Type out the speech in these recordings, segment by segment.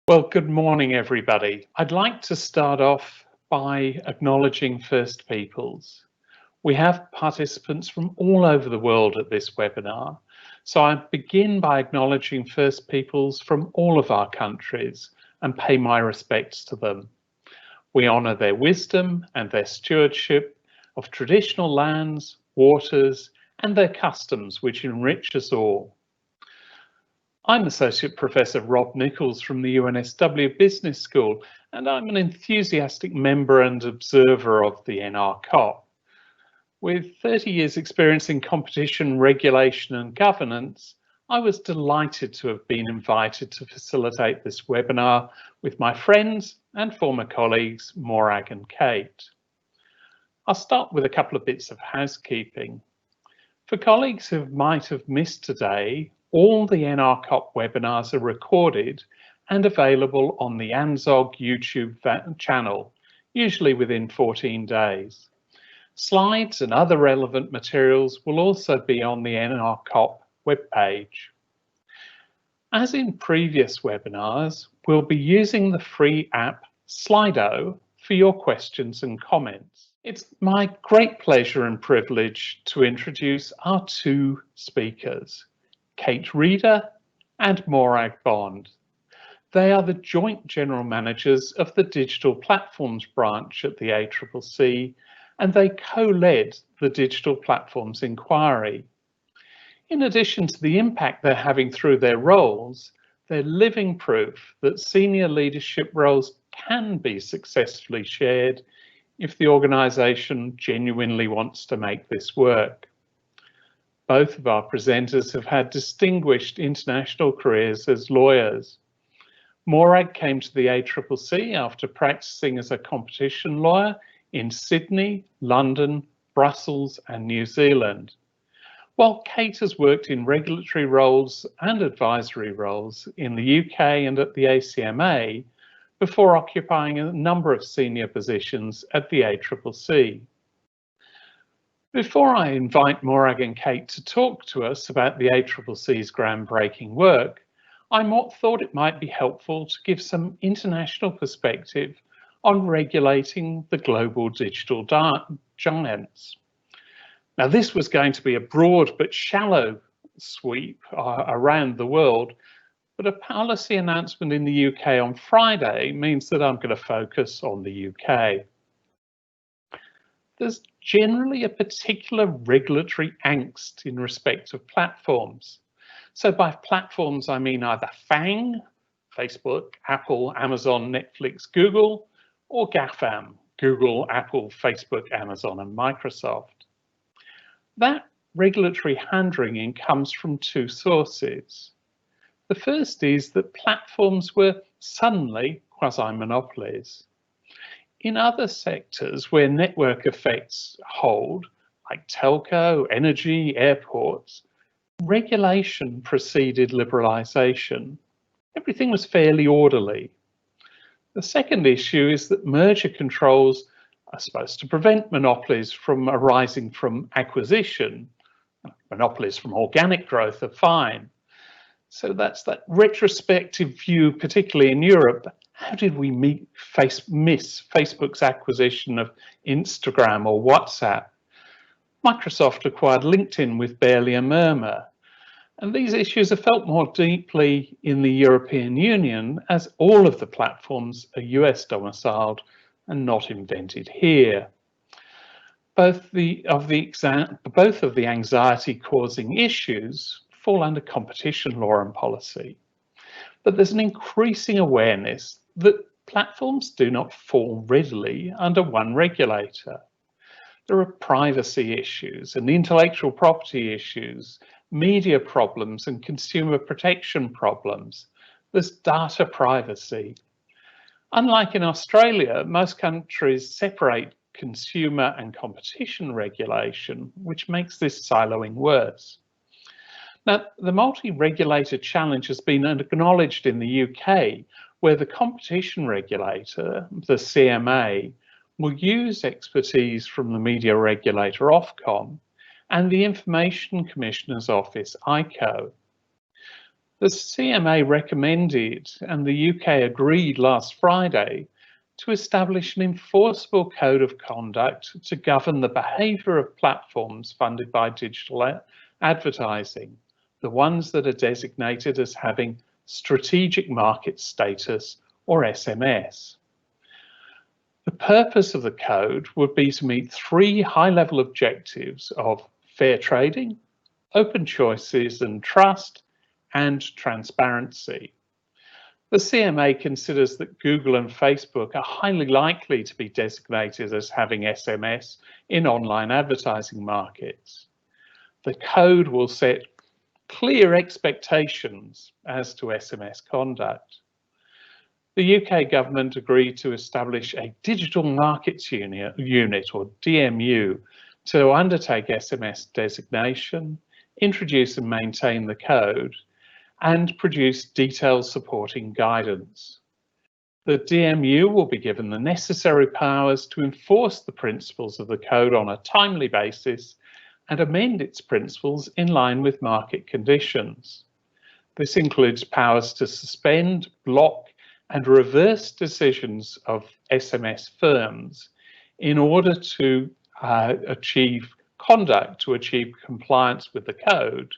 Well, good morning, everybody. I'd like to start off by acknowledging First Peoples. We have participants from all over the world at this webinar, so I begin by acknowledging First Peoples from all of our countries and pay my respects to them. We honour their wisdom and their stewardship of traditional lands, waters, and their customs which enrich us all. I'm Associate Professor Rob Nichols from the UNSW Business School, and I'm an enthusiastic member and observer of the NRCOP. With 30 years experience in competition, regulation and governance, I was delighted to have been invited to facilitate this webinar with my friends and former colleagues, Morag and Kate. I'll start with a couple of bits of housekeeping. For colleagues who might have missed today, all the NRCOP webinars are recorded and available on the ANZOG YouTube channel, usually within 14 days. Slides and other relevant materials will also be on the NRCOP webpage. As in previous webinars, we'll be using the free app Slido for your questions and comments. It's my great pleasure and privilege to introduce our two speakers, Kate Reeder and Morag Bond. They are the joint general managers of the Digital Platforms branch at the ACCC, and they co-led the Digital Platforms Inquiry. In addition to the impact they're having through their roles, they're living proof that senior leadership roles can be successfully shared if the organisation genuinely wants to make this work. Both of our presenters have had distinguished international careers as lawyers. Morag came to the ACCC after practicing as a competition lawyer in Sydney, London, Brussels and New Zealand, while Kate has worked in regulatory roles and advisory roles in the UK and at the ACMA before occupying a number of senior positions at the ACCC. Before I invite Morag and Kate to talk to us about the ACCC's groundbreaking work, I thought it might be helpful to give some international perspective on regulating the global digital giants. Now, this was going to be a broad but shallow sweep around the world, but a policy announcement in the UK on Friday means that I'm going to focus on the UK. There's generally a particular regulatory angst in respect of platforms. So by platforms, I mean either FANG, Facebook, Apple, Amazon, Netflix, Google, or GAFAM, Google, Apple, Facebook, Amazon, and Microsoft. That regulatory hand-wringing comes from two sources. The first is that platforms were suddenly quasi-monopolies. In other sectors where network effects hold, like telco, energy, airports, regulation preceded liberalisation. Everything was fairly orderly. The second issue is that merger controls are supposed to prevent monopolies from arising from acquisition. Monopolies from organic growth are fine. So that's that retrospective view, particularly in Europe. How did we miss Facebook's acquisition of Instagram or WhatsApp? Microsoft acquired LinkedIn with barely a murmur. And these issues are felt more deeply in the European Union as all of the platforms are US domiciled and not invented here. Both of the anxiety-causing issues fall under competition law and policy. But there's an increasing awareness that platforms do not fall readily under one regulator. There are privacy issues and intellectual property issues, media problems and consumer protection problems. There's data privacy. Unlike in Australia, most countries separate consumer and competition regulation, which makes this siloing worse. Now, the multi-regulator challenge has been acknowledged in the UK, where the competition regulator, the CMA, will use expertise from the media regulator Ofcom and the Information Commissioner's Office, ICO. The CMA recommended, and the UK agreed last Friday, to establish an enforceable code of conduct to govern the behaviour of platforms funded by digital advertising, the ones that are designated as having strategic market status, or SMS. The purpose of the code would be to meet 3 high-level objectives of fair trading, open choices and trust, and transparency. The CMA considers that Google and Facebook are highly likely to be designated as having SMS in online advertising markets. The code will set clear expectations as to SMS conduct. The UK government agreed to establish a Digital Markets Unit, or DMU, to undertake SMS designation, introduce and maintain the code, and produce detailed supporting guidance. The DMU will be given the necessary powers to enforce the principles of the code on a timely basis and amend its principles in line with market conditions. This includes powers to suspend, block, and reverse decisions of SMS firms in order to achieve compliance with the code,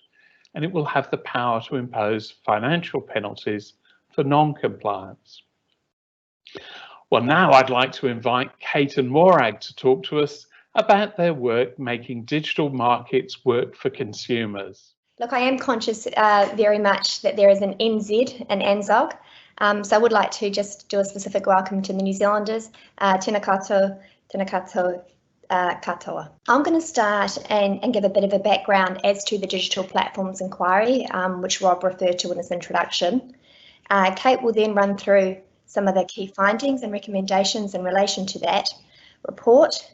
and it will have the power to impose financial penalties for non-compliance. Well, now I'd like to invite Kate and Morag to talk to us about their work making digital markets work for consumers. Look, I am conscious very much that there is an NZ and ANZOG, so I would like to just do a specific welcome to the New Zealanders. Tēnā koutou, tēnā koutou, katoa. I'm going to start and give a bit of a background as to the Digital Platforms Inquiry, which Rob referred to in his introduction. Kate will then run through some of the key findings and recommendations in relation to that report,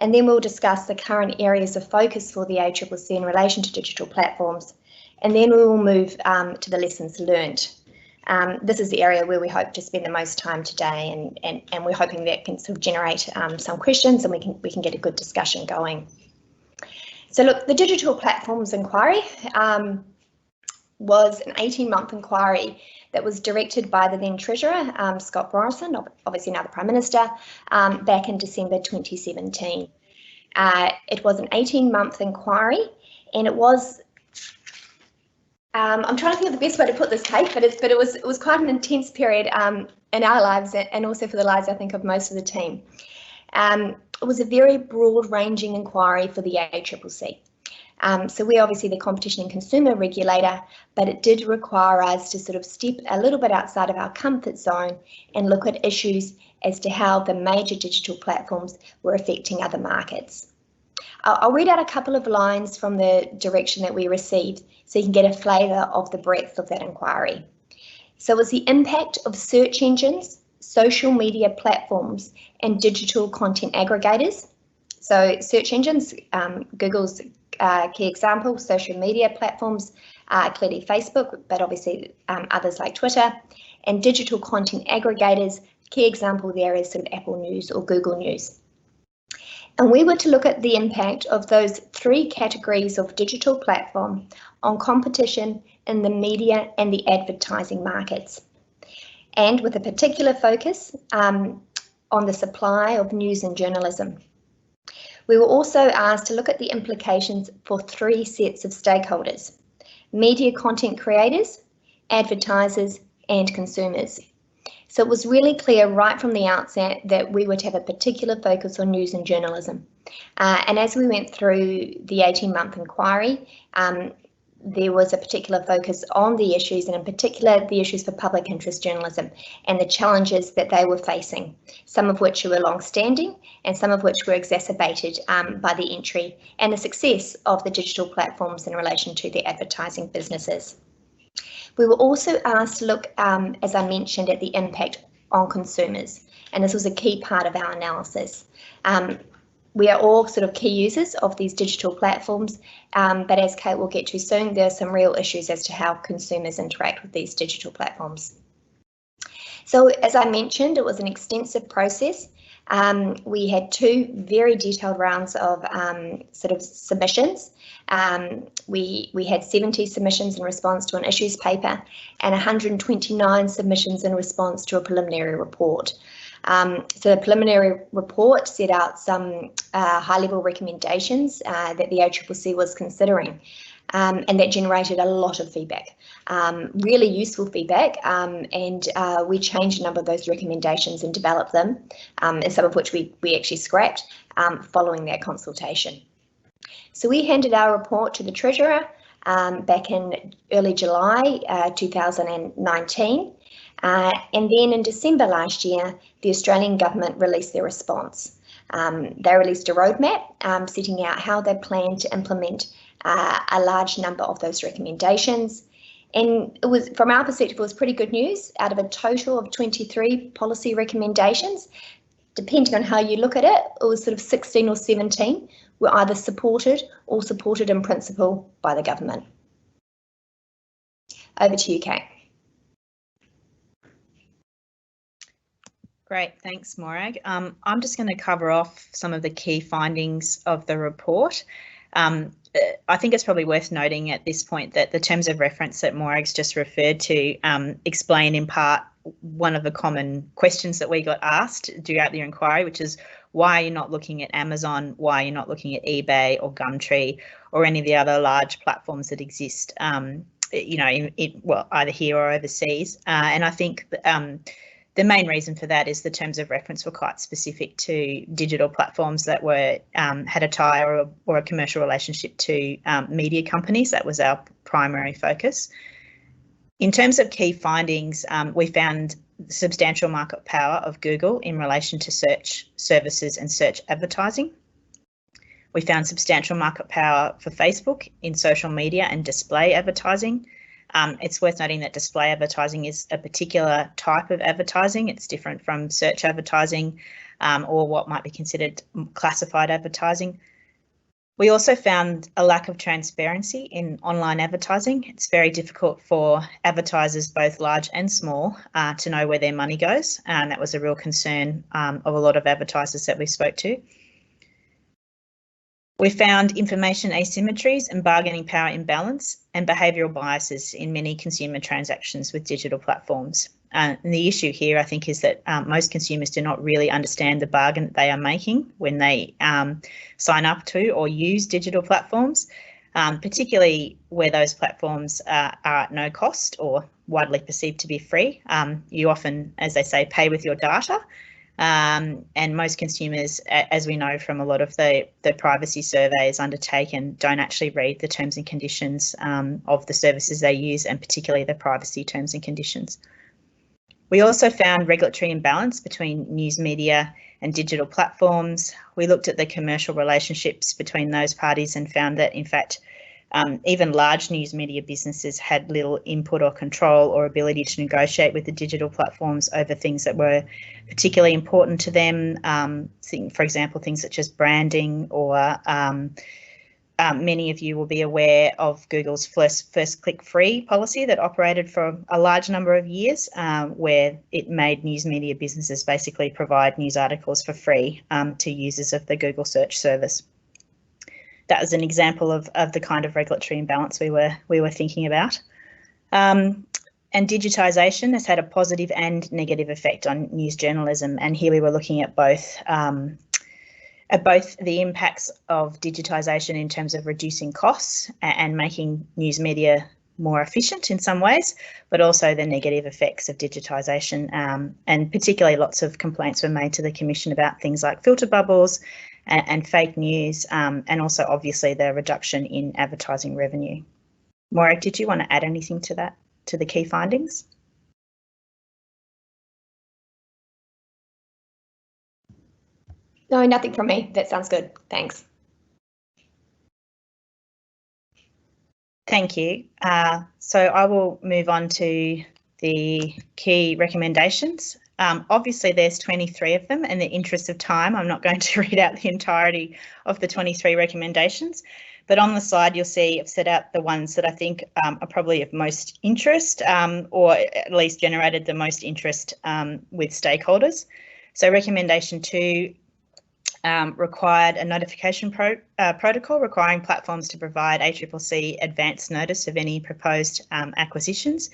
and then we'll discuss the current areas of focus for the ACCC in relation to digital platforms, and then we will move to the lessons learned. This is the area where we hope to spend the most time today, and we're hoping that can sort of generate some questions and we can get a good discussion going. So look, the Digital Platforms Inquiry was an 18-month inquiry that was directed by the then Treasurer, Scott Morrison, obviously now the Prime Minister, back in December 2017. It was an 18-month inquiry, and it was I'm trying to think of the best way to put this, Kate, but it was quite an intense period in our lives and also for the lives, I think, of most of the team. It was a very broad-ranging inquiry for the ACCC. So we're obviously the competition and consumer regulator, but it did require us to sort of step a little bit outside of our comfort zone and look at issues as to how the major digital platforms were affecting other markets. I'll read out a couple of lines from the direction that we received so you can get a flavour of the breadth of that inquiry. So it was the impact of search engines, social media platforms and digital content aggregators. So search engines, Google's key example, social media platforms, clearly Facebook, but obviously others like Twitter, and digital content aggregators, key example there is sort of Apple News or Google News. And we were to look at the impact of those 3 categories of digital platform on competition in the media and the advertising markets, and with a particular focus on the supply of news and journalism. We were also asked to look at the implications for 3 sets of stakeholders: media content creators, advertisers, and consumers. So it was really clear right from the outset that we would have a particular focus on news and journalism. And as we went through the 18-month inquiry, there was a particular focus on the issues, and in particular the issues for public interest journalism and the challenges that they were facing, some of which were long-standing and some of which were exacerbated by the entry and the success of the digital platforms in relation to the advertising businesses. We were also asked to look, as I mentioned, at the impact on consumers, and this was a key part of our analysis. We are all sort of key users of these digital platforms, but as Kate will get to soon, there are some real issues as to how consumers interact with these digital platforms. So as I mentioned, it was an extensive process. We had 2 very detailed rounds of sort of submissions. We had 70 submissions in response to an issues paper and 129 submissions in response to a preliminary report. So the preliminary report set out some high-level recommendations that the ACCC was considering, and that generated a lot of feedback, really useful feedback, and we changed a number of those recommendations and developed them, and some of which we actually scrapped following that consultation. So we handed our report to the Treasurer back in early July 2019. And then in December last year, the Australian government released their response. They released a roadmap setting out how they plan to implement a large number of those recommendations. And it was, from our perspective, it was pretty good news. Out of a total of 23 policy recommendations, depending on how you look at it, it was sort of 16 or 17 were either supported or supported in principle by the government. Over to you, Kate. Great, thanks, Morag. I'm just going to cover off some of the key findings of the report. I think it's probably worth noting at this point that the terms of reference that Morag's just referred to explain in part one of the common questions that we got asked throughout the inquiry, which is why are you not looking at Amazon, why are you not looking at eBay or Gumtree or any of the other large platforms that exist, you know, well, either here or overseas. And I think the main reason for that is the terms of reference were quite specific to digital platforms that were had a tie or a commercial relationship to media companies. That was our primary focus. In terms of key findings, we found substantial market power of Google in relation to search services and search advertising. We found substantial market power for Facebook in social media and display advertising. It's worth noting that display advertising is a particular type of advertising. It's different from search advertising or what might be considered classified advertising. We also found a lack of transparency in online advertising. It's very difficult for advertisers, both large and small, to know where their money goes. And that was a real concern of a lot of advertisers that we spoke to. We found information asymmetries and bargaining power imbalance and behavioural biases in many consumer transactions with digital platforms. And the issue here, I think, is that most consumers do not really understand the bargain that they are making when they sign up to or use digital platforms, particularly where those platforms are at no cost or widely perceived to be free. You often, as they say, pay with your data. And most consumers, as we know from a lot of the privacy surveys undertaken, don't actually read the terms and conditions of the services they use, and particularly the privacy terms and conditions. We also found regulatory imbalance between news media and digital platforms. We looked at the commercial relationships between those parties and found that, in fact, even large news media businesses had little input or control or ability to negotiate with the digital platforms over things that were particularly important to them. For example, things such as branding, or many of you will be aware of Google's first click free policy that operated for a large number of years, where it made news media businesses basically provide news articles for free to users of the Google search service. That was an example of the kind of regulatory imbalance we were thinking about. And digitisation has had a positive and negative effect on news journalism, and here we were looking at both the impacts of digitisation in terms of reducing costs and making news media more efficient in some ways, but also the negative effects of digitisation, and particularly lots of complaints were made to the Commission about things like filter bubbles and fake news, and also obviously the reduction in advertising revenue. Morag, did you want to add anything to that, to the key findings? No, nothing from me. That sounds good. Thanks. Thank you. So I will move on to the key recommendations. Obviously, there's 23 of them. In the interest of time, I'm not going to read out the entirety of the 23 recommendations, but on the slide you'll see I've set out the ones that I think are probably of most interest, or at least generated the most interest with stakeholders. So recommendation 2 required a notification protocol requiring platforms to provide ACCC advance notice of any proposed acquisitions.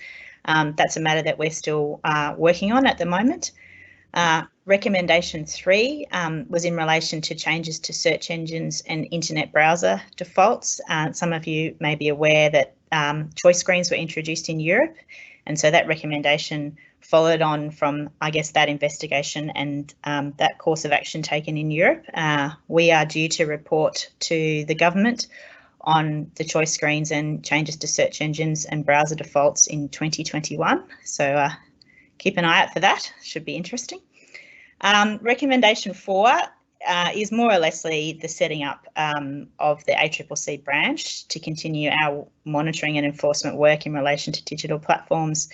That's a matter that we're still working on at the moment. Recommendation 3 was in relation to changes to search engines and internet browser defaults. Some of you may be aware that choice screens were introduced in Europe, and so that recommendation followed on from, I guess, that investigation and that course of action taken in Europe. We are due to report to the government on the choice screens and changes to search engines and browser defaults in 2021. So keep an eye out for that, should be interesting. Recommendation 4 is more or less the setting up of the ACCC branch to continue our monitoring and enforcement work in relation to digital platforms.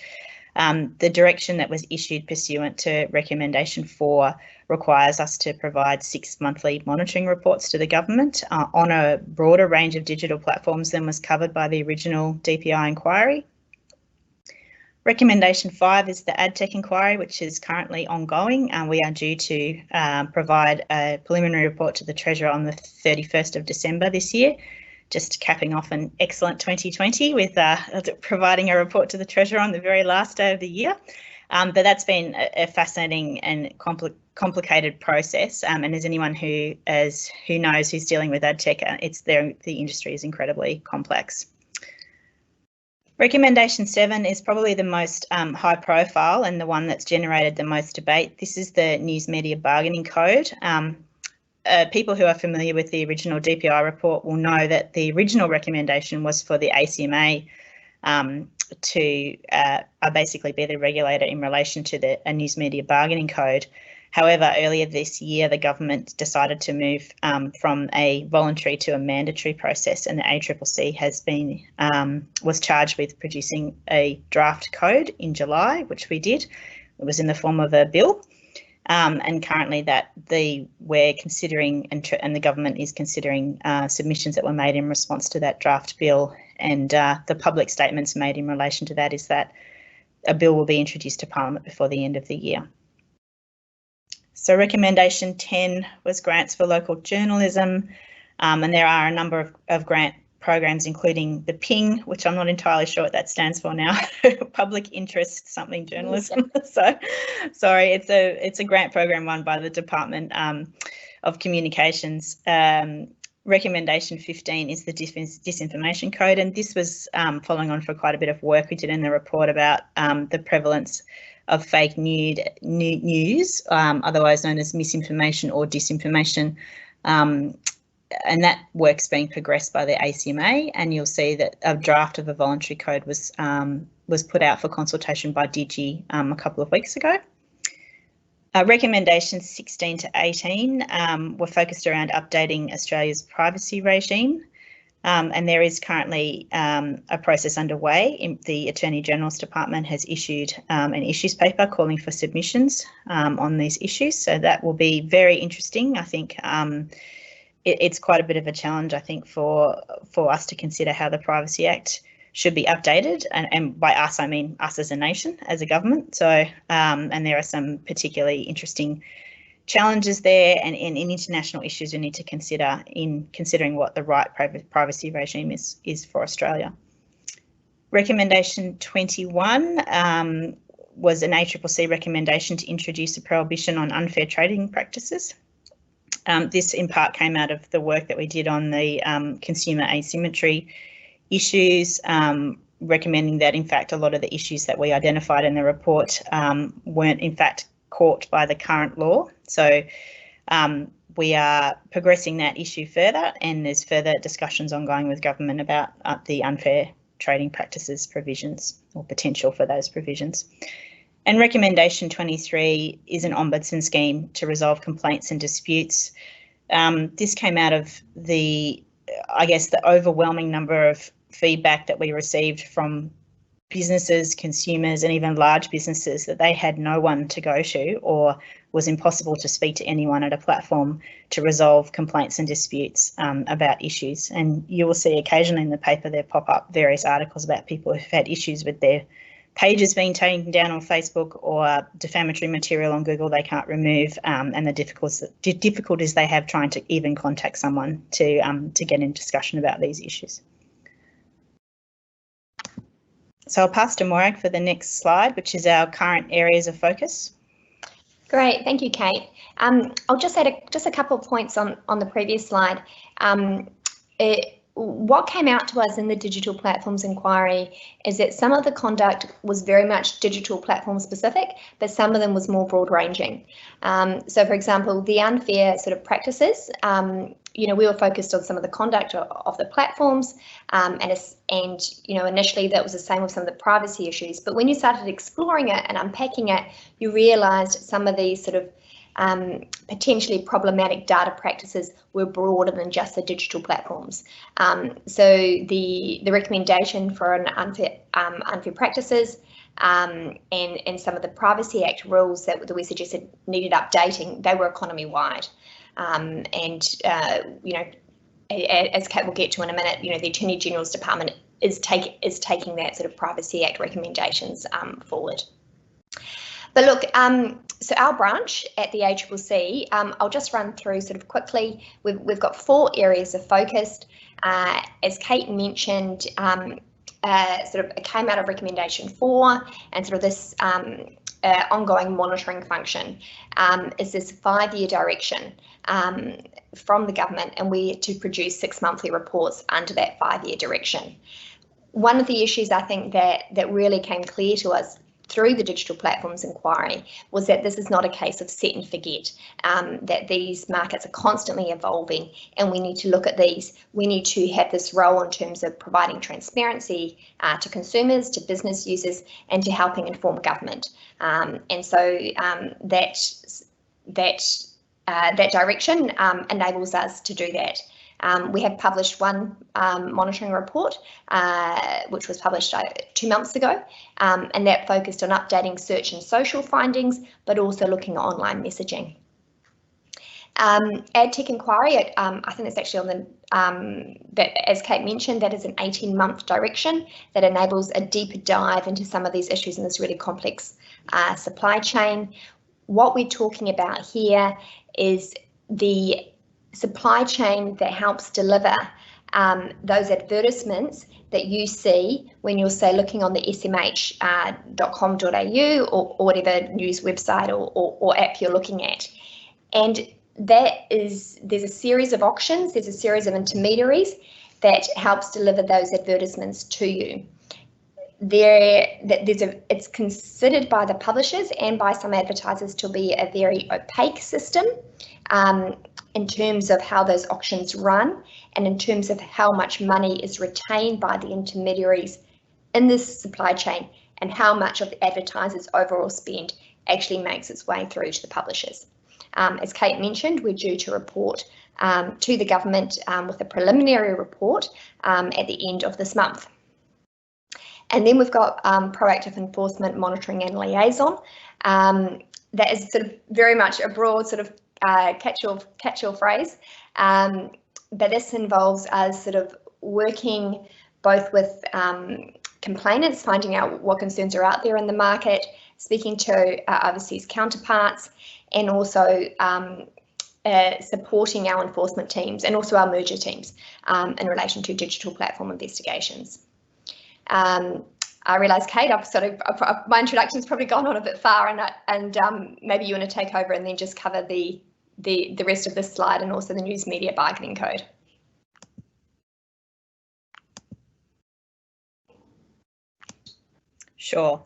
The direction that was issued pursuant to recommendation 4 requires us to provide 6 monthly monitoring reports to the government on a broader range of digital platforms than was covered by the original DPI inquiry. Recommendation 5 is the AdTech inquiry, which is currently ongoing, and we are due to provide a preliminary report to the Treasurer on the 31st of December this year, just capping off an excellent 2020 with providing a report to the Treasurer on the very last day of the year. But that's been a fascinating and complicated process, and as anyone who knows who's dealing with AdTech, the industry is incredibly complex. Recommendation 7 is probably the most high profile and the one that's generated the most debate. This is the News Media Bargaining Code. People who are familiar with the original DPI report will know that the original recommendation was for the ACMA to basically be the regulator in relation to a News Media Bargaining Code. However, earlier this year, the government decided to move from a voluntary to a mandatory process, and the ACCC was charged with producing a draft code in July, which we did. It was in the form of a bill, and currently we're considering, and the government is considering submissions that were made in response to that draft bill, and the public statements made in relation to that is that a bill will be introduced to Parliament before the end of the year. So recommendation 10 was grants for local journalism, and there are a number of grant programs, including the PING, which I'm not entirely sure what that stands for now, Public Interest Something Journalism. So, sorry, it's a grant program run by the Department of Communications. Recommendation 15 is the Disinformation Code, and this was following on for quite a bit of work we did in the report about the prevalence of fake news, otherwise known as misinformation or disinformation, and that work's being progressed by the ACMA, and you'll see that a draft of a voluntary code was put out for consultation by Digi a couple of weeks ago. Recommendations 16 to 18 were focused around updating Australia's privacy regime. And there is currently a process underway. The Attorney General's Department has issued an issues paper calling for submissions on these issues. So that will be very interesting. I think it's quite a bit of a challenge, I think, for us to consider how the Privacy Act should be updated. And by us, I mean us as a nation, as a government. So and there are some particularly interesting challenges there and international issues we need to consider in considering what the right privacy regime is for Australia. Recommendation 21 was an ACCC recommendation to introduce a prohibition on unfair trading practices. This in part came out of the work that we did on the consumer asymmetry issues, recommending that in fact a lot of the issues that we identified in the report weren't in fact caught by the current law. So we are progressing that issue further, and there's further discussions ongoing with government about the unfair trading practices provisions or potential for those provisions. And recommendation 23 is an ombudsman scheme to resolve complaints and disputes. This came out of the overwhelming number of feedback that we received from businesses, consumers, and even large businesses that they had no one to go to, or was impossible to speak to anyone at a platform to resolve complaints and disputes about issues. And you will see occasionally in the paper there pop up various articles about people who've had issues with their pages being taken down on Facebook or defamatory material on Google they can't remove, and the difficulties they have trying to even contact someone to get in discussion about these issues. So I'll pass to Morag for the next slide, which is our current areas of focus. Great, thank you, Kate. I'll just add a couple of points on the previous slide. What came out to us in the digital platforms inquiry is that some of the conduct was very much digital platform specific, but some of them was more broad ranging. So, for example, the unfair sort of practices, we were focused on some of the conduct of the platforms, and initially that was the same with some of the privacy issues. But when you started exploring it and unpacking it, you realised some of these sort of potentially problematic data practices were broader than just the digital platforms. So the recommendation for an unfair practices and some of the Privacy Act rules that we suggested needed updating, they were economy wide. As Kate will get to in a minute, the Attorney General's Department is taking that sort of Privacy Act recommendations forward. But look, so our branch at the ACCC, I'll just run through sort of quickly. We've got 4 areas of focus. As Kate mentioned, it came out of recommendation 4, and sort of this ongoing monitoring function is this 5-year direction from the government, and we're to produce 6 monthly reports under that 5-year direction. One of the issues I think that really came clear to us through the digital platforms inquiry was that this is not a case of set and forget, that these markets are constantly evolving and we need to look at these. We need to have this role in terms of providing transparency to consumers, to business users, and to helping inform government. And so that direction enables us to do that. We have published one monitoring report, which was published 2 months ago, and that focused on updating search and social findings, but also looking at online messaging. Ad tech inquiry, I think it's actually on that, as Kate mentioned, that is an 18-month direction that enables a deeper dive into some of these issues in this really complex supply chain. What we're talking about here is the supply chain that helps deliver those advertisements that you see when you're, say, looking on the smh.com.au or whatever news website or app you're looking at. And there's a series of auctions, there's a series of intermediaries that helps deliver those advertisements to you. It's considered by the publishers and by some advertisers to be a very opaque system in terms of how those auctions run and in terms of how much money is retained by the intermediaries in this supply chain and how much of the advertisers' overall spend actually makes its way through to the publishers. As Kate mentioned, we're due to report to the government with a preliminary report at the end of this month. And then we've got proactive enforcement, monitoring and liaison. That is sort of very much a broad sort of catch-all phrase, but this involves us sort of working both with complainants, finding out what concerns are out there in the market, speaking to our overseas counterparts, and also supporting our enforcement teams and also our merger teams in relation to digital platform investigations. I realise, Kate, my introduction's probably gone on a bit far, and maybe you want to take over and then just cover the rest of this slide and also the news media bargaining code. Sure.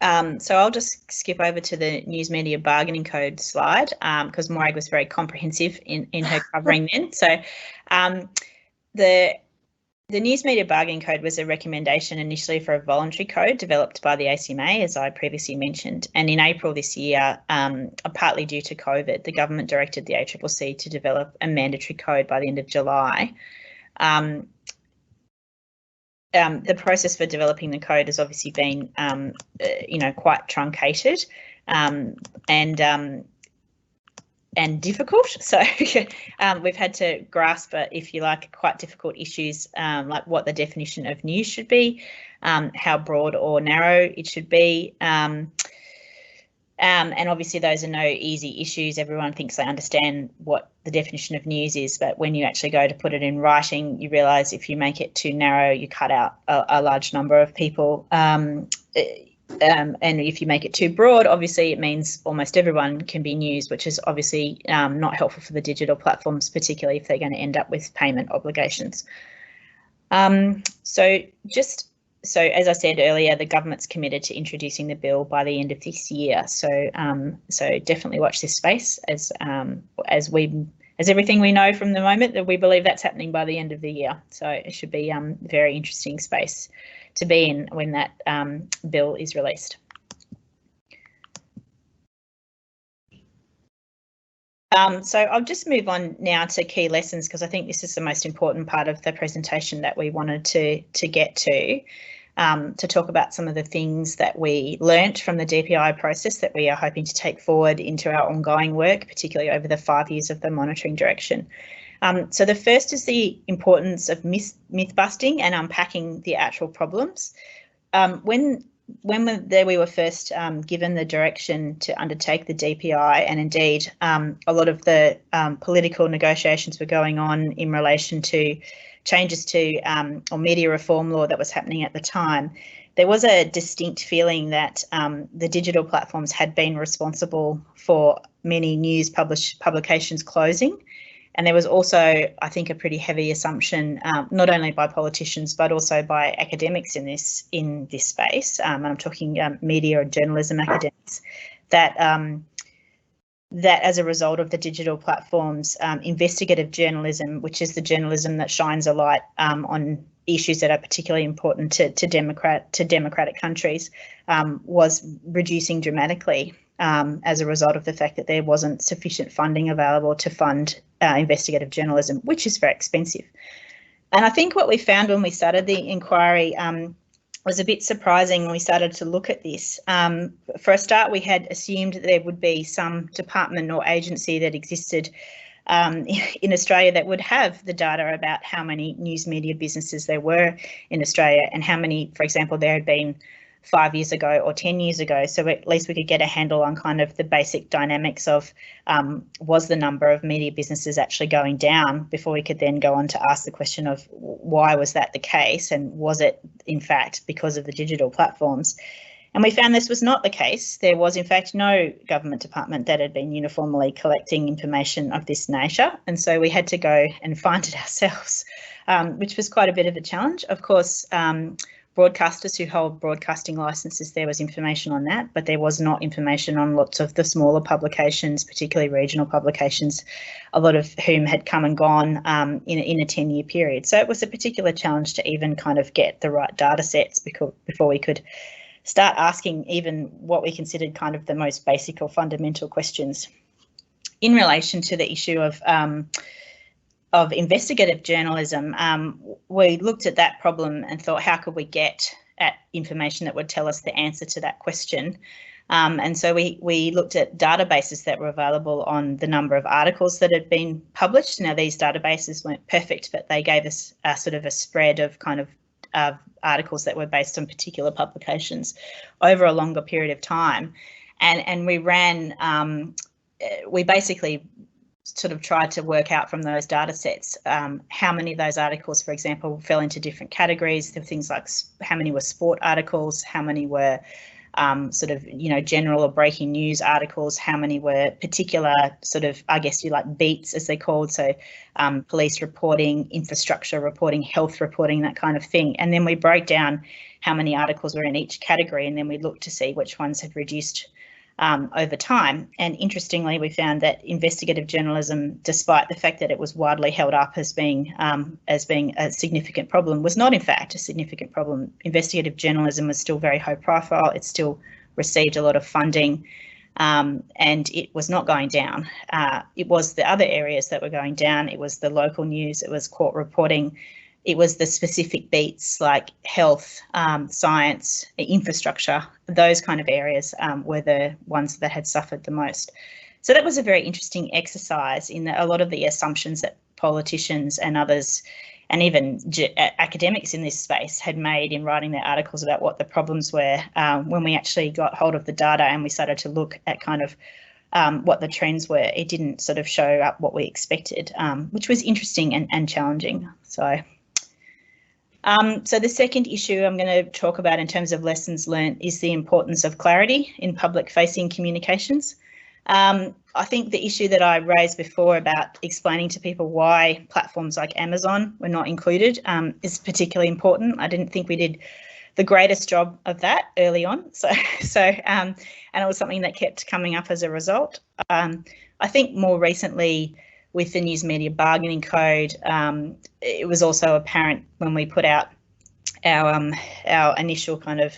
So I'll just skip over to the news media bargaining code slide because Morag was very comprehensive in her covering then. So the news media bargaining code was a recommendation initially for a voluntary code developed by the ACMA, as I previously mentioned. And in April this year, partly due to COVID, the government directed the ACCC to develop a mandatory code by the end of July. The process for developing the code has obviously been, quite truncated, and difficult. So we've had to grasp, if you like, quite difficult issues, like what the definition of news should be, how broad or narrow it should be. And obviously those are no easy issues. Everyone thinks they understand what the definition of news is, but when you actually go to put it in writing, you realise if you make it too narrow, you cut out a large number of people. And if you make it too broad, obviously it means almost everyone can be news, which is obviously not helpful for the digital platforms, particularly if they're going to end up with payment obligations. So as I said earlier, the government's committed to introducing the bill by the end of this year. So definitely watch this space as everything we know from the moment that we believe that's happening by the end of the year. So it should be a very interesting space to be in when that bill is released. So I'll just move on now to key lessons, because I think this is the most important part of the presentation that we wanted to get to talk about some of the things that we learnt from the DPI process that we are hoping to take forward into our ongoing work, particularly over the 5 years of the monitoring direction. So the first is the importance of myth busting and unpacking the actual problems. When we were first given the direction to undertake the DPI, and indeed a lot of the political negotiations were going on in relation to changes to or media reform law that was happening at the time, there was a distinct feeling that the digital platforms had been responsible for many news publications closing. And there was also, I think, a pretty heavy assumption, not only by politicians but also by academics in this space, and I'm talking media and journalism academics, that that as a result of the digital platforms, investigative journalism, which is the journalism that shines a light on issues that are particularly important to democratic countries, was reducing dramatically as a result of the fact that there wasn't sufficient funding available to fund investigative journalism, which is very expensive. And I think what we found when we started the inquiry was a bit surprising when we started to look at this. For a start, we had assumed that there would be some department or agency that existed in Australia that would have the data about how many news media businesses there were in Australia and how many, for example, there had been 5 years ago or 10 years ago, so at least we could get a handle on kind of the basic dynamics of was the number of media businesses actually going down before we could then go on to ask the question of why was that the case, and was it in fact because of the digital platforms. And we found this was not the case. There was in fact no government department that had been uniformly collecting information of this nature, and so we had to go and find it ourselves, which was quite a bit of a challenge. Of course, broadcasters who hold broadcasting licenses, there was information on that, but there was not information on lots of the smaller publications, particularly regional publications, a lot of whom had come and gone in a 10-year period. So it was a particular challenge to even kind of get the right data sets before we could start asking even what we considered kind of the most basic or fundamental questions. In relation to the issue of investigative journalism, we looked at that problem and thought, how could we get at information that would tell us the answer to that question? And so we looked at databases that were available on the number of articles that had been published. Now, these databases weren't perfect, but they gave us a sort of a spread of kind of articles that were based on particular publications over a longer period of time. And we ran, we basically sort of tried to work out from those data sets how many of those articles, for example, fell into different categories. There were things like how many were sport articles, how many were sort of, you know, general or breaking news articles, how many were particular sort of, I guess you like beats as they called, so police reporting, infrastructure reporting, health reporting, that kind of thing. And then we broke down how many articles were in each category, and then we looked to see which ones had reduced over time. And interestingly, we found that investigative journalism, despite the fact that it was widely held up as being a significant problem, was not in fact a significant problem. Investigative journalism was still very high profile. It still received a lot of funding, and it was not going down. It was the other areas that were going down. It was the local news. It was court reporting. It was the specific beats like health, science, infrastructure. Those kind of areas were the ones that had suffered the most. So that was a very interesting exercise in that a lot of the assumptions that politicians and others, and even academics in this space, had made in writing their articles about what the problems were, when we actually got hold of the data and we started to look at kind of what the trends were, it didn't sort of show up what we expected, which was interesting and challenging. So the second issue I'm going to talk about in terms of lessons learned is the importance of clarity in public-facing communications. I think the issue that I raised before about explaining to people why platforms like Amazon were not included is particularly important. I didn't think we did the greatest job of that early on. And it was something that kept coming up as a result. I think more recently with the News Media Bargaining Code, it was also apparent when we put out our initial kind of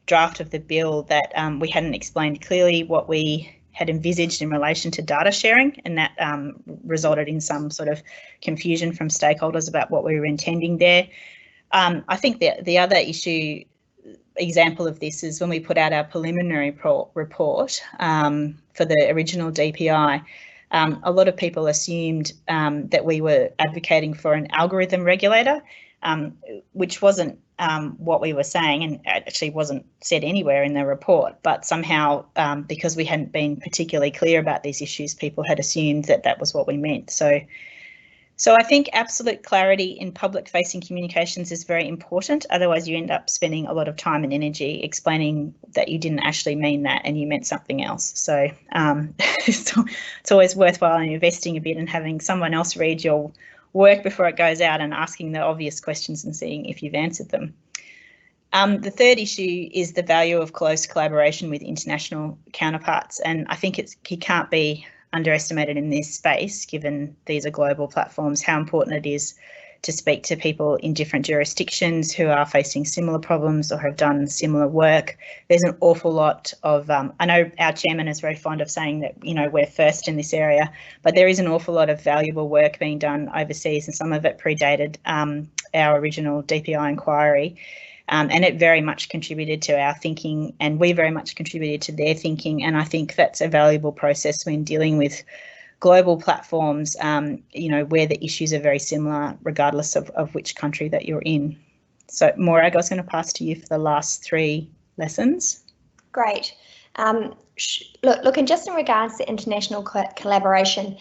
draft of the bill that we hadn't explained clearly what we had envisaged in relation to data sharing, and that resulted in some sort of confusion from stakeholders about what we were intending there. I think the other example of this is when we put out our preliminary report for the original DPI, a lot of people assumed that we were advocating for an algorithm regulator, which wasn't what we were saying, and actually wasn't said anywhere in the report, but somehow because we hadn't been particularly clear about these issues, people had assumed that that was what we meant. So I think absolute clarity in public-facing communications is very important. Otherwise, you end up spending a lot of time and energy explaining that you didn't actually mean that and you meant something else. So it's always worthwhile investing a bit and having someone else read your work before it goes out and asking the obvious questions and seeing if you've answered them. The third issue is the value of close collaboration with international counterparts, and I think it can't be underestimated in this space, given these are global platforms, how important it is to speak to people in different jurisdictions who are facing similar problems or have done similar work. There's an awful lot of, I know our chairman is very fond of saying that, you know, we're first in this area, but there is an awful lot of valuable work being done overseas, and some of it predated our original DPI inquiry. And it very much contributed to our thinking, and we very much contributed to their thinking. And I think that's a valuable process when dealing with global platforms, you know, where the issues are very similar, regardless of which country that you're in. So, Morag, I was going to pass to you for the last three lessons. Great. Look, and just in regards to international collaboration,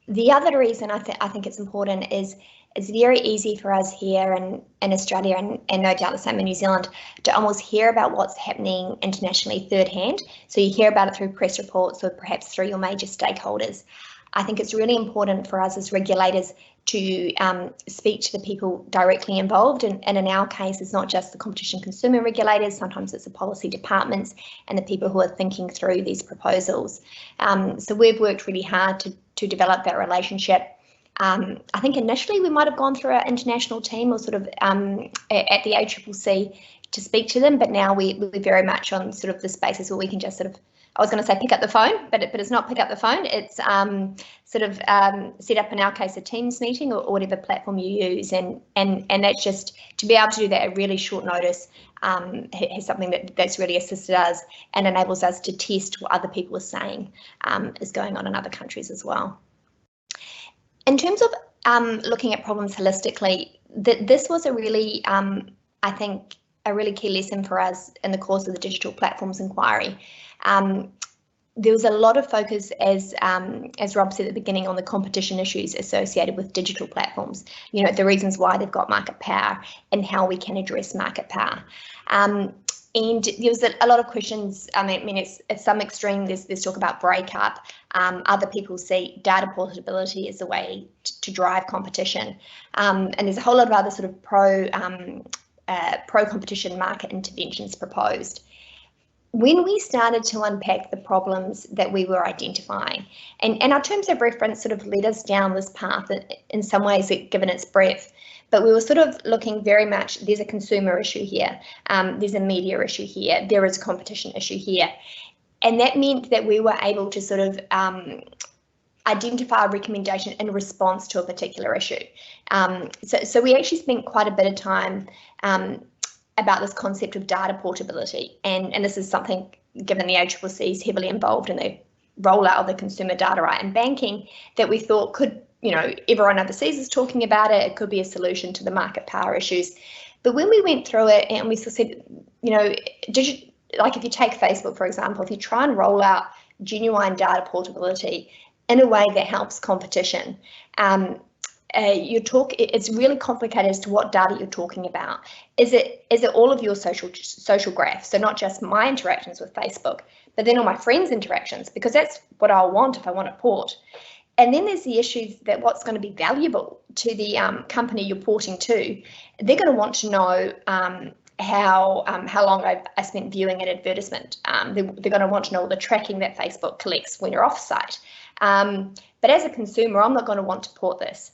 the other reason I think it's important is it's very easy for us here in Australia and no doubt the same in New Zealand to almost hear about what's happening internationally third hand. So you hear about it through press reports or perhaps through your major stakeholders. I think it's really important for us as regulators to speak to the people directly involved. And in our case, it's not just the competition consumer regulators, sometimes it's the policy departments and the people who are thinking through these proposals. So we've worked really hard to develop that relationship. I think initially we might have gone through our international team or sort of at the ACCC to speak to them, but now we're very much on sort of this basis where we can just sort of, I was going to say pick up the phone, but it's not pick up the phone. It's sort of set up, in our case, a Teams meeting or whatever platform you use, and that's just to be able to do that at really short notice is something that's really assisted us and enables us to test what other people are saying is going on in other countries as well. In terms of looking at problems holistically, this was a really, I think, a really key lesson for us in the course of the digital platforms inquiry. There was a lot of focus, as Rob said at the beginning, on the competition issues associated with digital platforms. You know, the reasons why they've got market power and how we can address market power. And there was a lot of questions. I mean, it's at some extreme. There's talk about breakup. Other people see data portability as a way to drive competition, and there's a whole lot of other sort of pro-competition market interventions proposed. When we started to unpack the problems that we were identifying, and our terms of reference sort of led us down this path in some ways, given its breadth, but we were sort of looking very much, there's a consumer issue here, there's a media issue here, there is a competition issue here. And that meant that we were able to sort of identify a recommendation in response to a particular issue. So we actually spent quite a bit of time about this concept of data portability. And this is something, given the ACCC is heavily involved in rollout of the Consumer Data Right in banking that we thought could, everyone overseas is talking about it. It could be a solution to the market power issues. But when we went through it and we sort of said, like if you take Facebook, for example, if you try and roll out genuine data portability in a way that helps competition, it's really complicated as to what data you're talking about. Is it all of your social graph? So not just my interactions with Facebook, but then all my friends' interactions, because that's what I'll want if I want to port. And then there's the issues that what's going to be valuable to the company you're porting to. They're going to want to know how long I spent viewing an advertisement. They're going to want to know all the tracking that Facebook collects when you're off-site. But as a consumer, I'm not going to want to port this.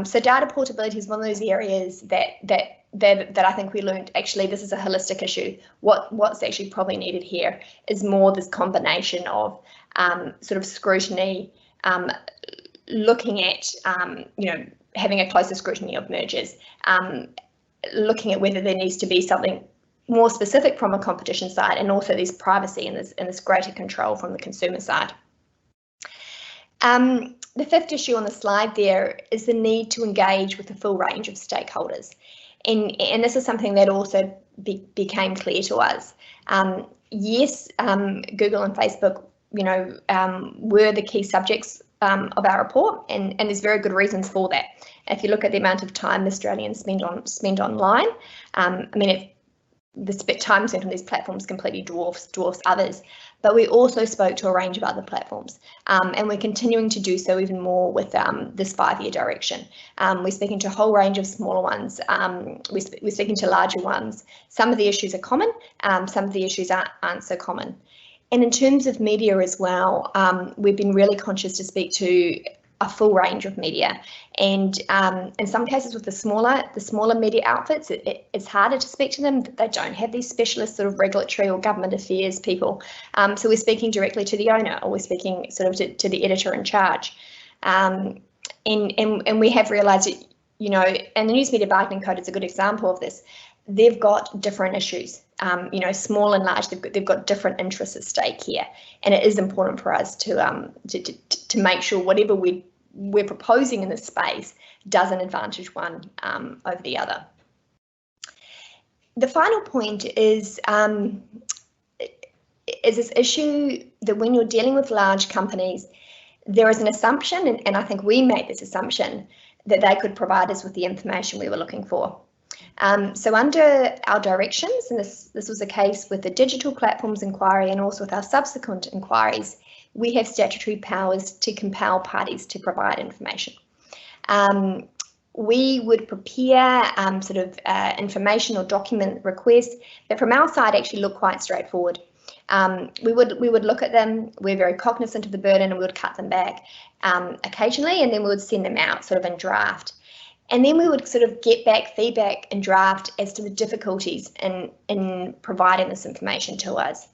So data portability is one of those areas that I think we learned, actually, this is a holistic issue. What's actually probably needed here is more this combination of sort of scrutiny, looking at, having a closer scrutiny of mergers, looking at whether there needs to be something more specific from a competition side, and also this privacy and this greater control from the consumer side. The fifth issue on the slide there is the need to engage with the full range of stakeholders. And this is something that also became clear to us. Yes, Google and Facebook, were the key subjects of our report, and there's very good reasons for that. If you look at the amount of time Australians spend online, the time spent on these platforms completely dwarfs others. But we also spoke to a range of other platforms, and we're continuing to do so even more with this 5-year direction. We're speaking to a whole range of smaller ones. We're speaking to larger ones. Some of the issues are common, some of the issues aren't so common. And in terms of media as well, we've been really conscious to speak to a full range of media, and in some cases with the smaller media outfits, it's harder to speak to them. They don't have these specialist sort of regulatory or government affairs people, so we're speaking directly to the owner, or we're speaking sort of to the editor in charge, and we have realised that, and the News Media Bargaining Code is a good example of this. They've got different issues, small and large. They've got different interests at stake here, and it is important for us to make sure whatever we're proposing in this space doesn't advantage one over the other. The final point is this issue that when you're dealing with large companies, there is an assumption, and I think we made this assumption, that they could provide us with the information we were looking for. So under our directions, and this was the case with the digital platforms inquiry and also with our subsequent inquiries, we have statutory powers to compel parties to provide information. We would prepare information or document requests that from our side actually look quite straightforward. We would look at them, we're very cognizant of the burden, and we would cut them back occasionally, and then we would send them out sort of in draft. And then we would sort of get back feedback in draft as to the difficulties in providing this information to us.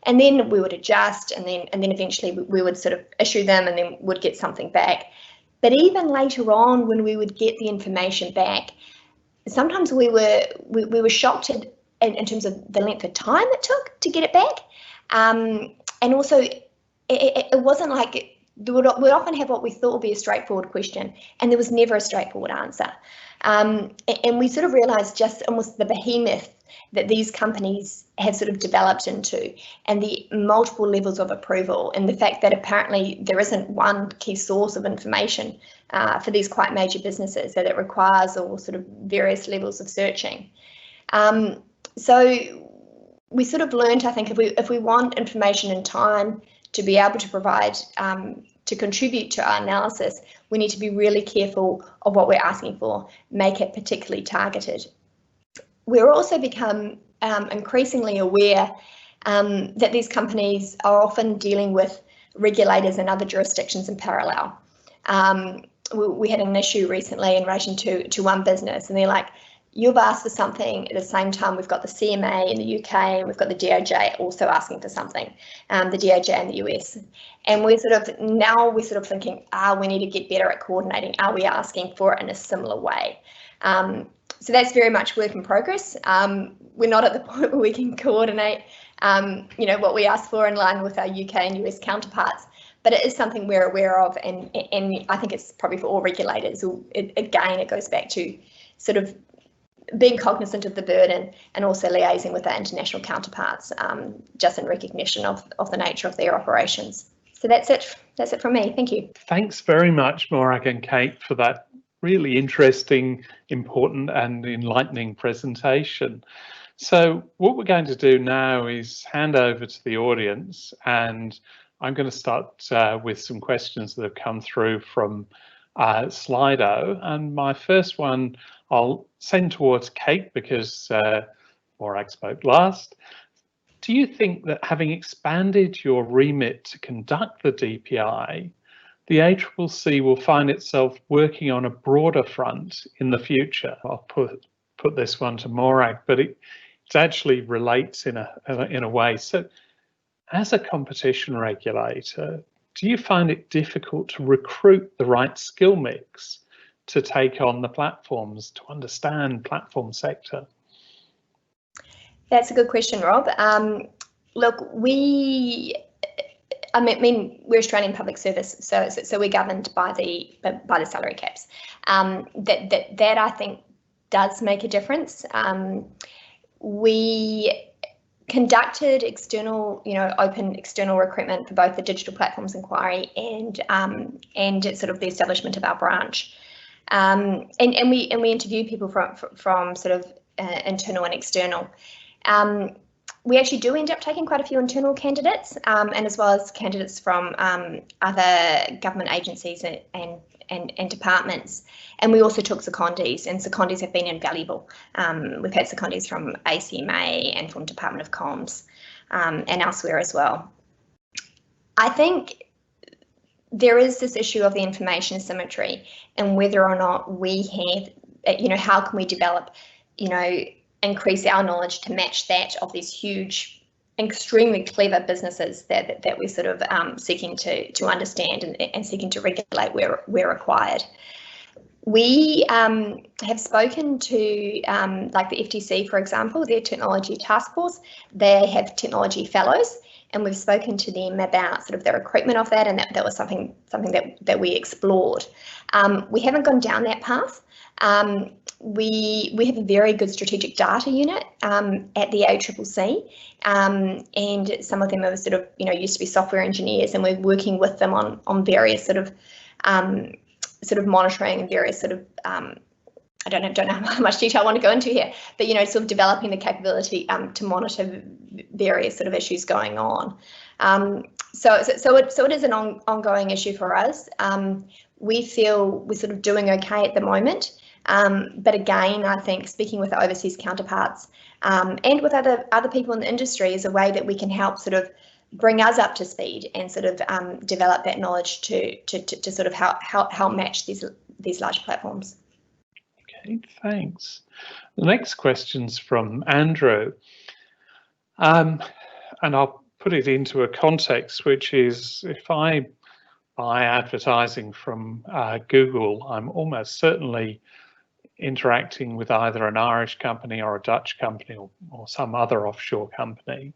And then we would adjust, and then eventually we would sort of issue them, and then would get something back. But even later on, when we would get the information back, sometimes we were shocked in terms of the length of time it took to get it back. And also, it wasn't like we'd often have what we thought would be a straightforward question, and there was never a straightforward answer. And we sort of realised just almost the behemoth that these companies have sort of developed into, and the multiple levels of approval, and the fact that apparently there isn't one key source of information for these quite major businesses, that it requires all sort of various levels of searching. So we sort of learned, I think, if we want information in time to be able to provide, to contribute to our analysis, we need to be really careful of what we're asking for, make it particularly targeted. We're also become increasingly aware that these companies are often dealing with regulators in other jurisdictions in parallel. We had an issue recently in relation to one business, and they're like, you've asked for something, at the same time we've got the CMA in the UK, and we've got the DOJ also asking for something, the DOJ in the US. And we're sort of thinking, we need to get better at coordinating. Are we asking for it in a similar way? So that's very much work in progress. We're not at the point where we can coordinate, what we ask for in line with our UK and US counterparts, but it is something we're aware of, and I think it's probably for all regulators. Again, it goes back to sort of being cognizant of the burden and also liaising with our international counterparts, just in recognition of the nature of their operations. So that's it. That's it from me. Thank you. Thanks very much, Morag and Kate, for that really interesting, important and enlightening presentation. So what we're going to do now is hand over to the audience, and I'm going to start with some questions that have come through from Slido. And my first one I'll send towards Kate because Morag spoke last. Do you think that having expanded your remit to conduct the DPI, the ACCC will find itself working on a broader front in the future? I'll put this one to Morag, but it actually relates in a way. So, as a competition regulator, do you find it difficult to recruit the right skill mix to take on the platforms, to understand platform sector? That's a good question, Rob. Look, we're Australian public service, so we're governed by the salary caps. That I think does make a difference. We conducted external, open external recruitment for both the digital platforms inquiry and sort of the establishment of our branch, and we interview people from sort of internal and external. We actually do end up taking quite a few internal candidates, and as well as candidates from other government agencies and departments. And we also took secondees, and secondees have been invaluable. We've had secondees from ACMA and from Department of Comms and elsewhere as well. I think there is this issue of the information asymmetry and whether or not we have, how can we develop, increase our knowledge to match that of these huge, extremely clever businesses that we're sort of seeking to understand and seeking to regulate where required. We have spoken to like the FTC, for example, their technology task force. They have technology fellows, and we've spoken to them about sort of the recruitment of that, and that was something that we explored. We haven't gone down that path. We have a very good strategic data unit at the ACCC, and some of them are sort of used to be software engineers, and we're working with them on various sort of monitoring and various sort of I don't know how much detail I want to go into here, but sort of developing the capability to monitor various sort of issues going on. So it is an ongoing issue for us. We feel we're sort of doing okay at the moment. But again, I think speaking with our overseas counterparts and with other people in the industry is a way that we can help sort of bring us up to speed and sort of develop that knowledge to sort of help match these large platforms. Okay, thanks. The next question's from Andrew, and I'll put it into a context, which is if I buy advertising from Google, I'm almost certainly interacting with either an Irish company or a Dutch company or some other offshore company.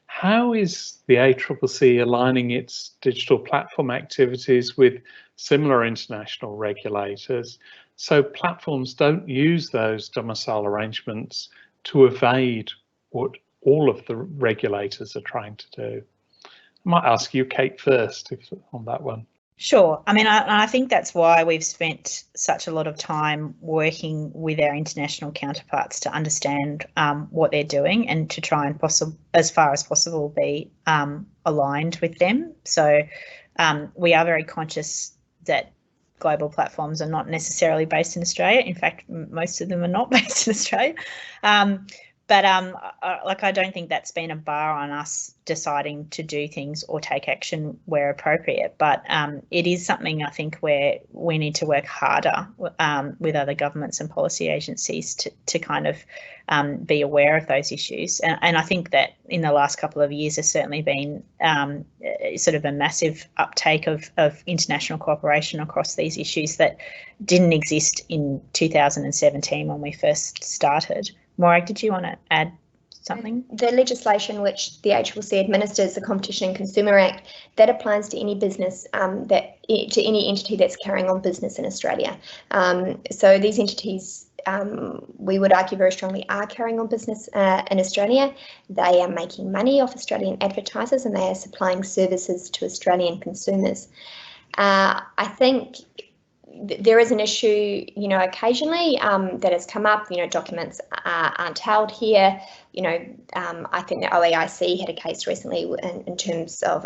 How is the ACCC aligning its digital platform activities with similar international regulators so platforms don't use those domicile arrangements to evade what all of the regulators are trying to do? I might ask you, Kate, first on that one. Sure. I mean, I think that's why we've spent such a lot of time working with our international counterparts to understand what they're doing and to try and as far as possible be aligned with them. So we are very conscious that global platforms are not necessarily based in Australia. In fact, most of them are not based in Australia. like, I don't think that's been a bar on us deciding to do things or take action where appropriate. But it is something I think where we need to work harder with other governments and policy agencies to kind of be aware of those issues. And I think that in the last couple of years there's certainly been sort of a massive uptake of international cooperation across these issues that didn't exist in 2017 when we first started. Morag, did you want to add something? The legislation which the ACCC administers, the Competition and Consumer Act, that applies to any business, to any entity that's carrying on business in Australia. So these entities, we would argue very strongly, are carrying on business in Australia. They are making money off Australian advertisers and they are supplying services to Australian consumers. I think there is an issue, occasionally that has come up. Documents aren't held here. I think the OAIC had a case recently in terms of,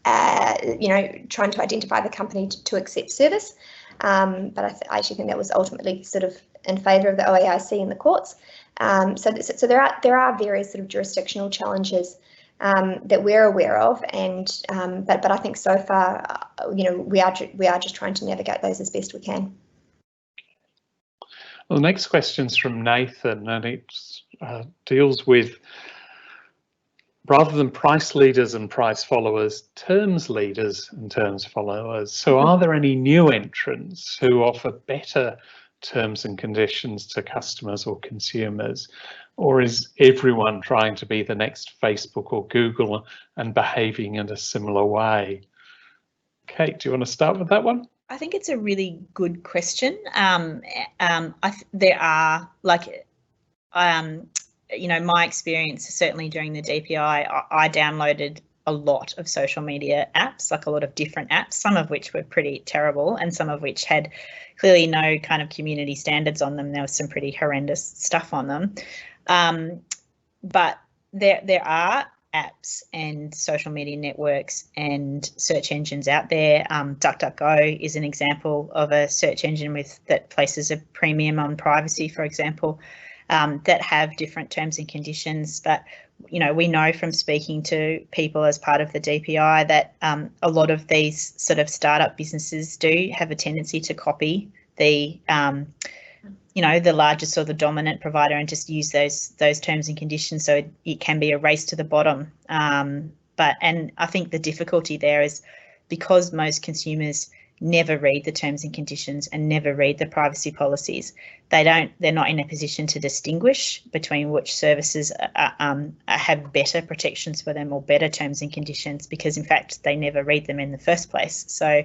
trying to identify the company to accept service. But I actually think that was ultimately sort of in favour of the OAIC in the courts. So there are various sort of jurisdictional challenges that we're aware of, and but I think so far, we are just trying to navigate those as best we can. Well, the next question's from Nathan, and it deals with, rather than price leaders and price followers, terms leaders and terms followers. So are there any new entrants who offer better terms and conditions to customers or consumers? Or is everyone trying to be the next Facebook or Google and behaving in a similar way? Kate, do you want to start with that one? I think it's a really good question. There are, like, my experience, certainly during the DPI, I downloaded a lot of social media apps, like a lot of different apps, some of which were pretty terrible and some of which had clearly no kind of community standards on them. There was some pretty horrendous stuff on them. But there are apps and social media networks and search engines out there. DuckDuckGo is an example of a search engine that places a premium on privacy, for example, that have different terms and conditions. But we know from speaking to people as part of the DPI that a lot of these sort of startup businesses do have a tendency to copy the the largest or the dominant provider and just use those terms and conditions. So it can be a race to the bottom. And I think the difficulty there is because most consumers never read the terms and conditions and never read the privacy policies, they're not in a position to distinguish between which services have better protections for them or better terms and conditions, because in fact they never read them in the first place. So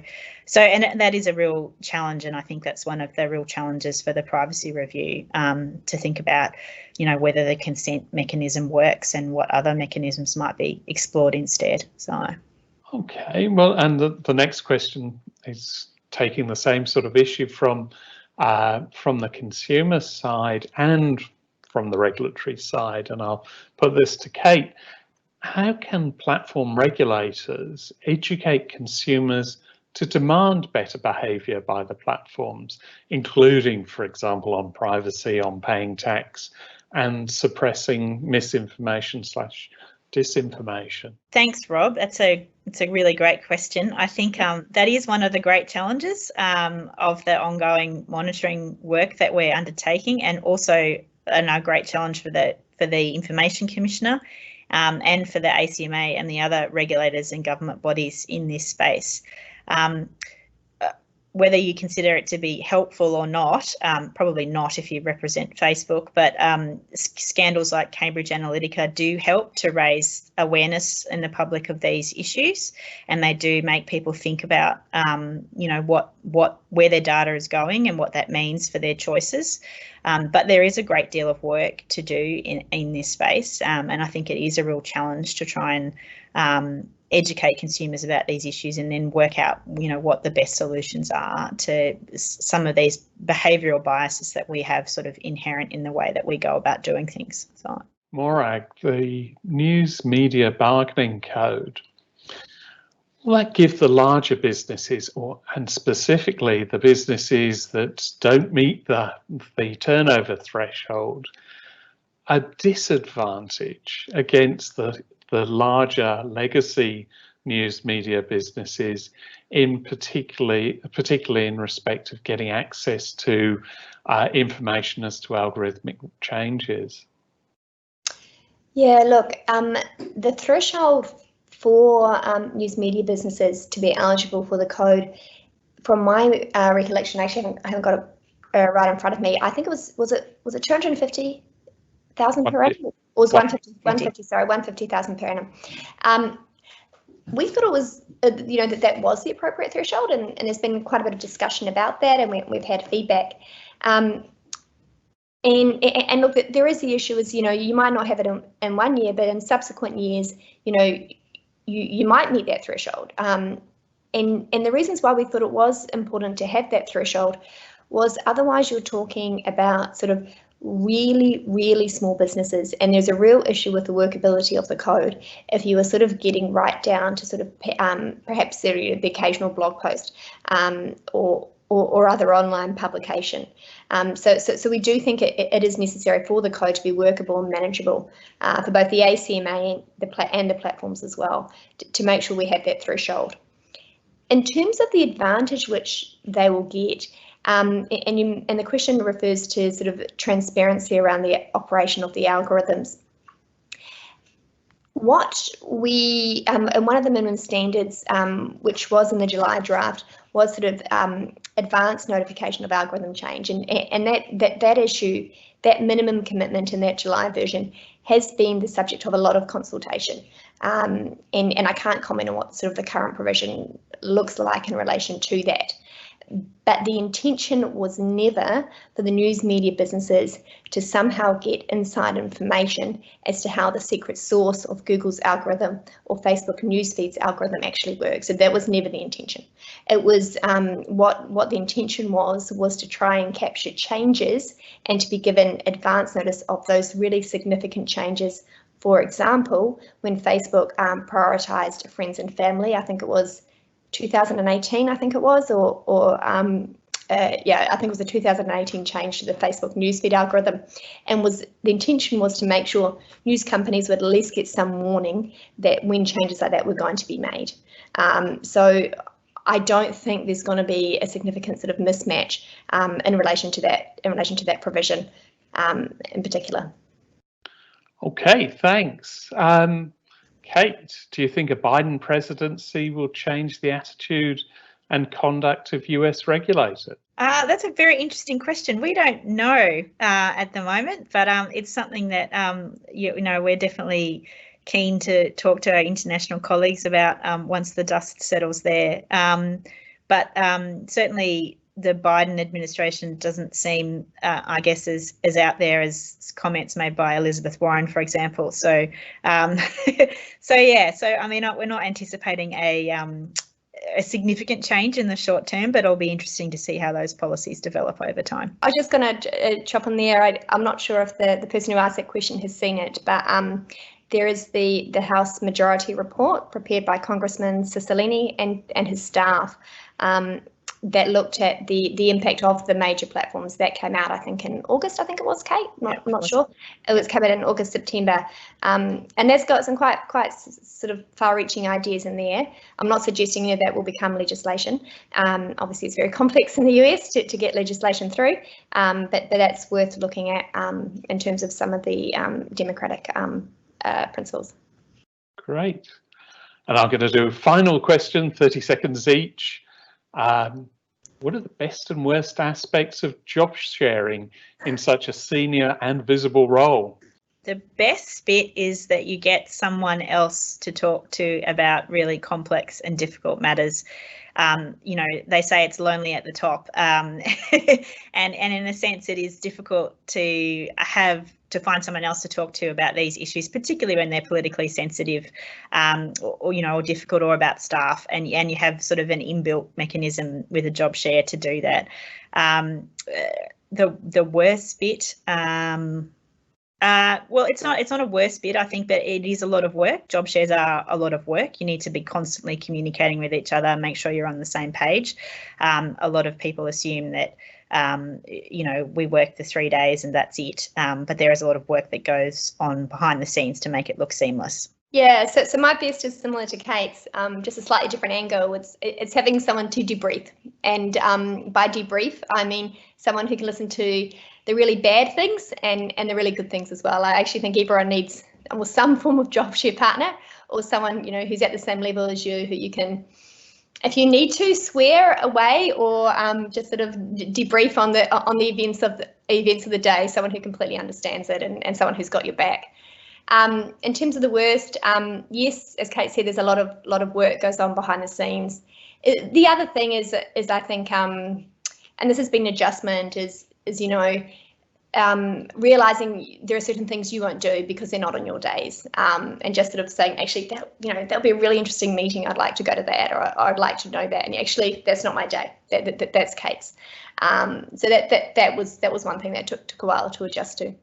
and that is a real challenge, and I think that's one of the real challenges for the privacy review, to think about whether the consent mechanism works and what other mechanisms might be explored instead. So okay, well, and the next question is taking the same sort of issue from the consumer side and from the regulatory side, and I'll put this to Kate. How can platform regulators educate consumers to demand better behaviour by the platforms, including, for example, on privacy, on paying tax, and suppressing misinformation / disinformation? Thanks, Rob. It's a really great question. I think that is one of the great challenges of the ongoing monitoring work that we're undertaking, and also a great challenge for the Information Commissioner and for the ACMA and the other regulators and government bodies in this space. Whether you consider it to be helpful or not, probably not if you represent Facebook, but scandals like Cambridge Analytica do help to raise awareness in the public of these issues, and they do make people think about where their data is going and what that means for their choices. But there is a great deal of work to do in this space, and I think it is a real challenge to try and educate consumers about these issues and then work out, what the best solutions are to some of these behavioural biases that we have sort of inherent in the way that we go about doing things. So, Morag, the News Media Bargaining Code, will that give the larger businesses, and specifically the businesses that don't meet the turnover threshold, a disadvantage against the larger legacy news media businesses, particularly in respect of getting access to information as to algorithmic changes? Yeah, look, the threshold for news media businesses to be eligible for the code, from my recollection, actually I haven't got it right in front of me. I think it was it 250,000 per annum, or was 150,000 per annum. We thought it was, that was the appropriate threshold, and there's been quite a bit of discussion about that, and we've had feedback. And look, there is the issue is, you might not have it in 1 year, but in subsequent years, you might meet that threshold. And the reasons why we thought it was important to have that threshold was otherwise you're talking about sort of really, really small businesses, and there's a real issue with the workability of the code if you are sort of getting right down to sort of perhaps the occasional blog post or other online publication. So we do think it is necessary for the code to be workable and manageable for both the ACMA and the platforms as well, to make sure we have that threshold. In terms of the advantage which they will get, and the question refers to sort of transparency around the operation of the algorithms. What we, and one of the minimum standards, which was in the July draft, was sort of advanced notification of algorithm change, and that issue, that minimum commitment in that July version, has been the subject of a lot of consultation. And I can't comment on what sort of the current provision looks like in relation to that. But the intention was never for the news media businesses to somehow get inside information as to how the secret source of Google's algorithm or Facebook newsfeed's algorithm actually works. So that was never the intention. It was what the intention was to try and capture changes and to be given advance notice of those really significant changes. For example, when Facebook prioritised friends and family, I think it was 2018, I think it was, I think it was a 2018 change to the Facebook newsfeed algorithm, and the intention was to make sure news companies would at least get some warning that when changes like that were going to be made. So I don't think there's going to be a significant sort of mismatch in relation to that provision in particular. Okay, thanks. Kate, do you think a Biden presidency will change the attitude and conduct of US regulators? That's a very interesting question. We don't know at the moment, but it's something that we're definitely keen to talk to our international colleagues about once the dust settles there. But certainly the Biden administration doesn't seem, I guess, as out there as comments made by Elizabeth Warren, for example. So, So I mean, we're not anticipating a significant change in the short term, but it'll be interesting to see how those policies develop over time. I was just going to chop on there. I'm not sure if the person who asked that question has seen it, but there is the House Majority Report prepared by Congressman Cicilline and his staff that looked at the impact of the major platforms. That came out, I think, in August. I think it was, Kate. I'm not sure. It was coming in August, September, and that's got some quite sort of far-reaching ideas in there. I'm not suggesting that will become legislation. Obviously, it's very complex in the US to get legislation through, but that's worth looking at in terms of some of the democratic principles. Great. And I'm going to do a final question, 30 seconds each. What are the best and worst aspects of job sharing in such a senior and visible role? The best bit is that you get someone else to talk to about really complex and difficult matters. They say it's lonely at the top, and in a sense, it is difficult to find someone else to talk to about these issues, particularly when they're politically sensitive, or difficult, or about staff, and you have sort of an inbuilt mechanism with a job share to do that. The worst bit, Well, it's not a worse bit. I think that it is a lot of work. Job shares are a lot of work. You need to be constantly communicating with each other, make sure you're on the same page. A lot of people assume that, we work the 3 days and that's it. But there is a lot of work that goes on behind the scenes to make it look seamless. Yeah, so my best is similar to Kate's, just a slightly different angle. It's having someone to debrief, and by debrief I mean someone who can listen to the really bad things and the really good things as well. I actually think everyone needs some form of job share partner, or someone who's at the same level as you, who you can, if you need to, swear away or just sort of debrief on the events of the day. Someone who completely understands it and someone who's got your back. In terms of the worst, yes, as Kate said, there's a lot of work goes on behind the scenes. The other thing is I think, and this has been an adjustment, is realizing there are certain things you won't do because they're not on your days, and just sort of saying, actually, that'll be a really interesting meeting. I'd like to go to that, or I'd like to know that, and actually that's not my day. That's Kate's. So that was one thing that took a while to adjust to.